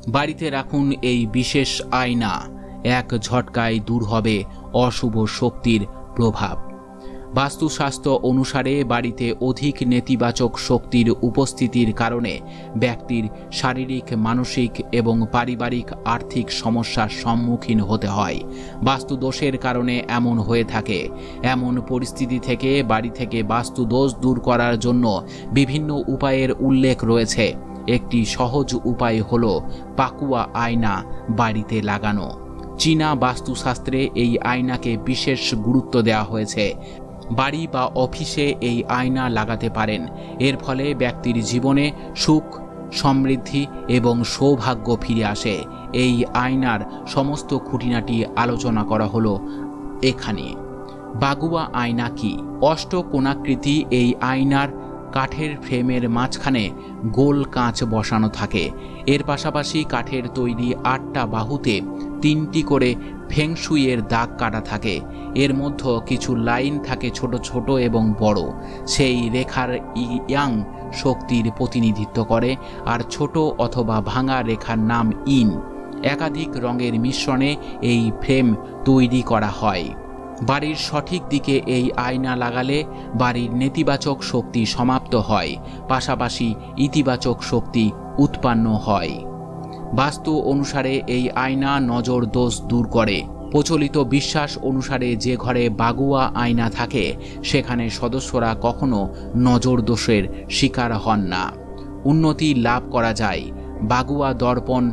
বাড়িতে রাখুন এই বিশেষ আয়না, এক ঝটকায় দূর হবে অশুভ শক্তির প্রভাব। বাস্তুশাস্ত্র অনুসারে বাড়িতে অধিক নেতিবাচক শক্তির উপস্থিতির কারণে ব্যক্তির শারীরিক, মানসিক এবং পারিবারিক আর্থিক সমস্যার সম্মুখীন হতে হয়। বাস্তুদোষের কারণে এমন হয়ে থাকে। এমন পরিস্থিতি থেকে বাড়ি থেকে বাস্তুদোষ দূর করার জন্য বিভিন্ন উপায়ের উল্লেখ রয়েছে। একটি সহজ উপায় হল পাকুয়া আয়না বাড়িতে লাগানো। চীনা বাস্তুশাস্ত্রে এই আয়নাকে বিশেষ গুরুত্ব দেওয়া হয়েছে। বাড়ি বা অফিসে এই আয়না লাগাতে পারেন। এর ফলে ব্যক্তির জীবনে সুখ, সমৃদ্ধি এবং সৌভাগ্য ফিরে আসে। এই আয়নার সমস্ত খুঁটিনাটি আলোচনা করা হলো এখানে। বাগুয়া আয়না কি? অষ্টকোণাকৃতি এই আয়নার কাঠের ফ্রেমের মাঝখানে গোল কাঁচ বসানো থাকে। এর পাশাপাশি কাঠের তৈরি 8টা বাহুতে 3টি করে ফেংশুইয়ের দাগ কাটা থাকে। এর মধ্যে কিছু লাইন থাকে ছোট ছোট এবং বড়। সেই রেখার ইয়াং শক্তির প্রতিনিধিত্ব করে, আর ছোট অথবা ভাঙা রেখার নাম ইন। একাধিক রঙের মিশ্রণে এই ফ্রেম তৈরি করা হয়। বাড়ির সঠিক দিকে এই আয়না লাগালে বাড়ির নেতিবাচক শক্তি সমাপ্ত হয়, পাশাপাশি ইতিবাচক শক্তি উৎপন্ন হয়। বাস্তু অনুসারে এই আয়না নজর দোষ দূর করে। প্রচলিত বিশ্বাস অনুসারে যে ঘরে বাগুয়া আয়না থাকে সেখানে সদস্যরা কখনো নজর দোষের শিকার হন না, উন্নতি লাভ করা যায়। বাগুয়া দর্পণ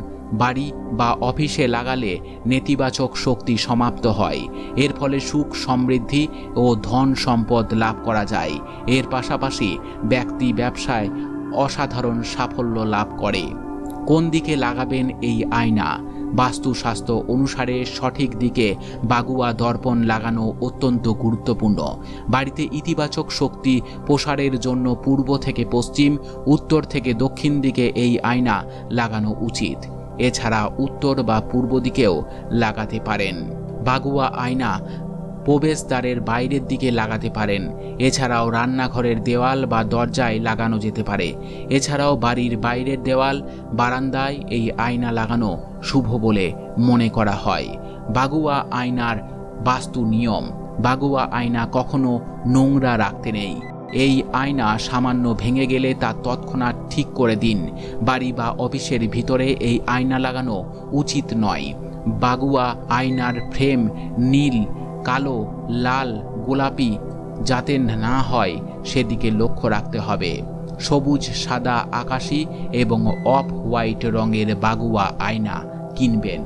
বাড়ি বা অফিসে লাগালে নেতিবাচক শক্তি সমাপ্ত হয়। এর ফলে সুখ, সমৃদ্ধি ও ধন সম্পদ লাভ করা যায়। এর পাশাপাশি ব্যক্তি ব্যবসায় অসাধারণ সাফল্য লাভ করে। কোন দিকে লাগাবেন এই আয়না? বাস্তুশাস্ত্র অনুসারে সঠিক দিকে বাগুয়া দর্পণ লাগানো অত্যন্ত গুরুত্বপূর্ণ। বাড়িতে ইতিবাচক শক্তি প্রসারের জন্য পূর্ব থেকে পশ্চিম, উত্তর থেকে দক্ষিণ দিকে এই আয়না লাগানো উচিত। এছাড়া উত্তর বা পূর্ব দিকেও লাগাতে পারেন। বাগুয়া আয়না প্রবেশদ্বারের বাইরের দিকে লাগাতে পারেন। এছাড়াও রান্নাঘরের দেওয়াল বা দরজায় লাগানো যেতে পারে। এছাড়াও বাড়ির বাইরের দেওয়াল, বারান্দায় এই আয়না লাগানো শুভ বলে মনে করা হয়। বাগুয়া আয়নার বাস্তু নিয়ম: বাগুয়া আয়না কখনো নোংরা রাখতে নেই। এই আয়না সামান্য ভেঙে গেলে তা তৎক্ষণাৎ ঠিক করে দিন। বাড়ি বা অফিসের ভিতরে এই আয়না লাগানো উচিত নয়। বাগুয়া আয়নার ফ্রেম নীল, কালো, লাল, গোলাপি যাতে না হয় সেদিকে লক্ষ্য রাখতে হবে। সবুজ, সাদা, আকাশি এবং অফ হোয়াইট রঙের বাগুয়া আয়না কিনবেন।